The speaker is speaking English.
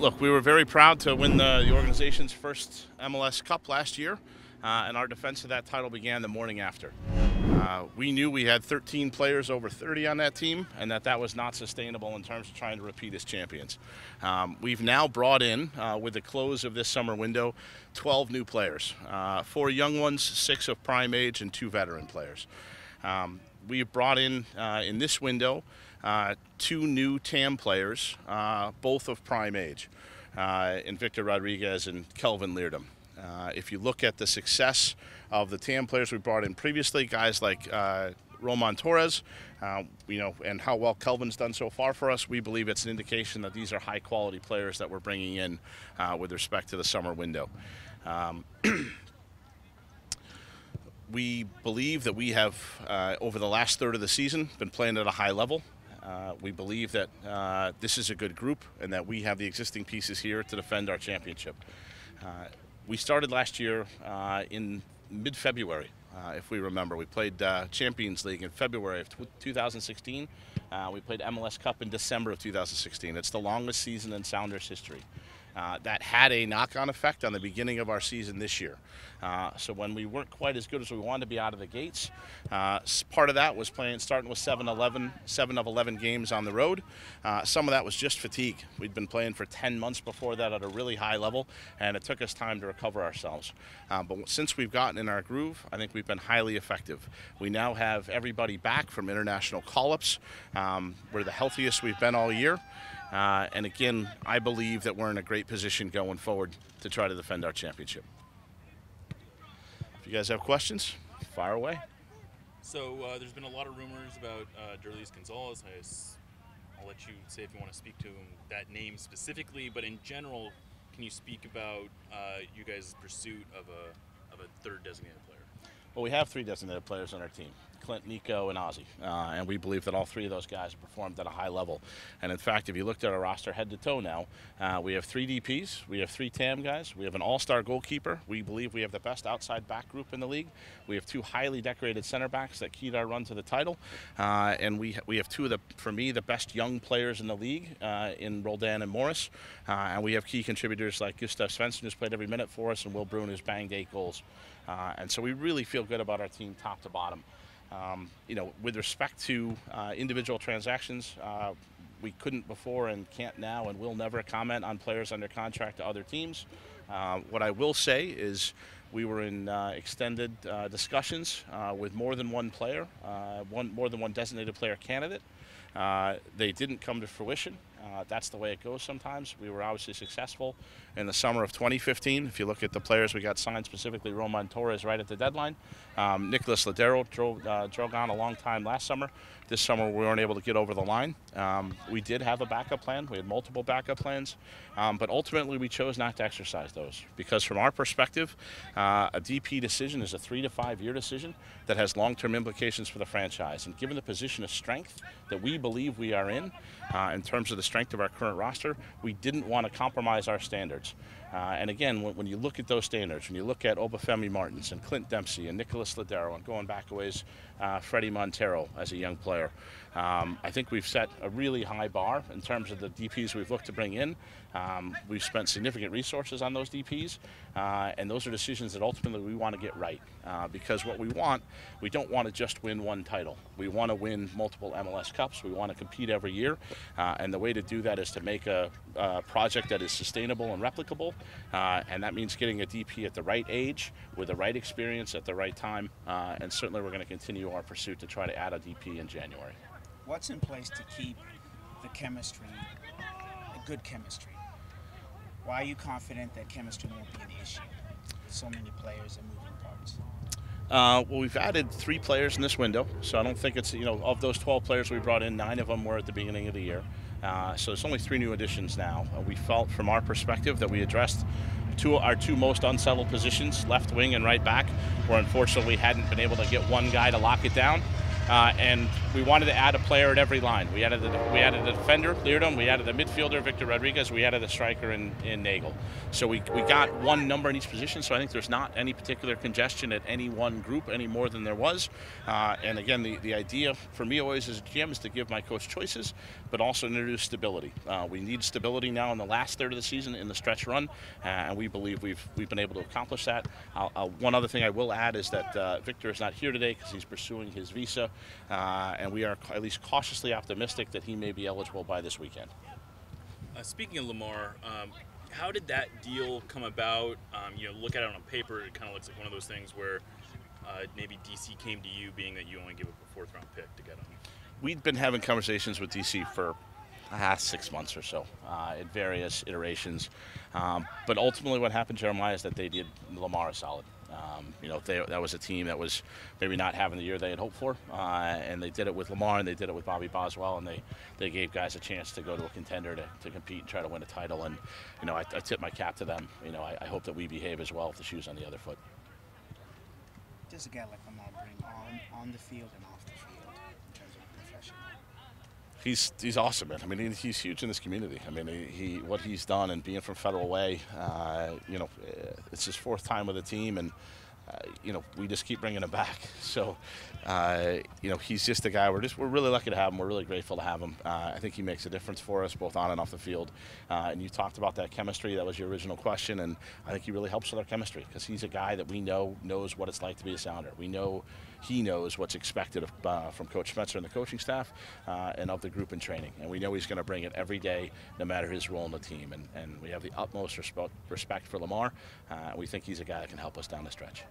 Look, we were very proud to win the organization's first MLS Cup last year, and our defense of that title began the morning after. We knew we had 13 players over 30 on that team, and that was not sustainable in terms of trying to repeat as champions. We've now brought in, with the close of this summer window, 12 new players, 4 young ones, 6 of prime age, and 2 veteran players. We've brought in this window, 2 new TAM players, both of prime age, in Victor Rodriguez and Kelvin Leardom. If you look at the success of the TAM players we brought in previously, guys like Roman Torres, and how well Kelvin's done so far for us, we believe it's an indication that these are high-quality players that we're bringing in with respect to the summer window. We believe that we have, over the last third of the season, been playing at a high level. We believe that this is a good group and that we have the existing pieces here to defend our championship. We started last year in mid-February, if we remember. We played Champions League in February of 2016. We played MLS Cup in December of 2016. It's the longest season in Sounders history. That had a knock-on effect on the beginning of our season this year. So when we weren't quite as good as we wanted to be out of the gates, part of that was starting with 7 of 11 games on the road. Some of that was just fatigue. We'd been playing for 10 months before that at a really high level, and it took us time to recover ourselves. But since we've gotten in our groove, I think we've been highly effective. We now have everybody back from international call-ups. We're the healthiest we've been all year. And again, I believe that we're in a great position going forward to try to defend our championship. If you guys have questions, fire away. So there's been a lot of rumors about Derlis Gonzalez. I'll let you say if you want to speak to that name specifically, but in general, can you speak about you guys' pursuit of a third designated player? Well, we have 3 designated players on our team, Clint, Nico, and Ozzy, and we believe that all 3 of those guys performed at a high level. And in fact, if you looked at our roster head to toe now, we have 3 DPs, we have 3 TAM guys, we have an all-star goalkeeper. We believe we have the best outside back group in the league. We have 2 highly decorated center backs that keyed our run to the title, and we have 2 of for me, the best young players in the league in Roldan and Morris, and we have key contributors like Gustav Svensson, who's played every minute for us, and Will Bruin, who's banged 8 goals. And so we really feel good about our team top to bottom. With respect to individual transactions, we couldn't before and can't now and will never comment on players under contract to other teams. What I will say is we were in extended discussions with more than one player, more than one designated player candidate. They didn't come to fruition. That's the way it goes sometimes. We were obviously successful in the summer of 2015. If you look at the players we got signed, specifically Roman Torres right at the deadline. Nicholas Ladero drove on a long time last summer. This summer we weren't able to get over the line. We did have a backup plan. We had multiple backup plans, but ultimately we chose not to exercise those because from our perspective, a DP decision is a 3 to 5 year decision that has long-term implications for the franchise. And given the position of strength that we believe we are in terms of the strength of our current roster, we didn't want to compromise our standards. And again, when you look at those standards, when you look at Obafemi Martins and Clint Dempsey and Nicholas Ladero and going back a ways, Freddie Montero as a young player, I think we've set a really high bar in terms of the DPs we've looked to bring in. We've spent significant resources on those DPs, and those are decisions that ultimately we want to get right. Because what we don't want to just win one title. We want to win multiple MLS Cups. We want to compete every year, and the way to do that is to make a project that is sustainable and replicable, and that means getting a DP at the right age, with the right experience at the right time, and certainly we're going to continue our pursuit to try to add a DP in January. What's in place to keep the chemistry, a good chemistry? Why are you confident that chemistry won't be an issue with so many players and moving parts? Well, we've added 3 players in this window, so I don't think it's, of those 12 players we brought in, 9 of them were at the beginning of the year. So it's only 3 new additions now. We felt from our perspective that we addressed our 2 most unsettled positions, left wing and right back, where unfortunately we hadn't been able to get one guy to lock it down. and we wanted to add a player at every line. We added a defender, Leardom. We added a midfielder, Victor Rodriguez. We added a striker in Nagel. So we got one number in each position. So I think there's not any particular congestion at any one group any more than there was. And again, the idea for me always as a GM is to give my coach choices, but also introduce stability. We need stability now in the last third of the season in the stretch run, and we believe we've been able to accomplish that. One other thing I will add is that Victor is not here today because he's pursuing his visa, and we are at least cautiously optimistic that he may be eligible by this weekend. Speaking of Lamar, how did that deal come about? Look at it on paper, it kind of looks like one of those things where maybe DC came to you, being that you only give up a fourth-round pick to get him. We'd been having conversations with DC for 6 months or so at various iterations. But ultimately what happened, Jeremiah, is that they did Lamar a solid. That was a team that was maybe not having the year they had hoped for, and they did it with Lamar and they did it with Bobby Boswell, and they gave guys a chance to go to a contender to compete and try to win a title. And I tip my cap to them. I hope that we behave as well with the shoes on the other foot. Does a guy like Lamar bring on the field and off the field in terms of professional? He's awesome, man. I mean, he's huge in this community. I mean, what he's done and being from Federal Way, it's his fourth time with the team, and we just keep bringing him back. So, he's just a guy. We're really lucky to have him. We're really grateful to have him. I think he makes a difference for us both on and off the field. And you talked about that chemistry. That was your original question, and I think he really helps with our chemistry because he's a guy that we know knows what it's like to be a Sounder. We know he knows what's expected from Coach Spencer and the coaching staff and of the group in training. And we know he's going to bring it every day, no matter his role in the team. And we have the utmost respect for Lamar. We think he's a guy that can help us down the stretch.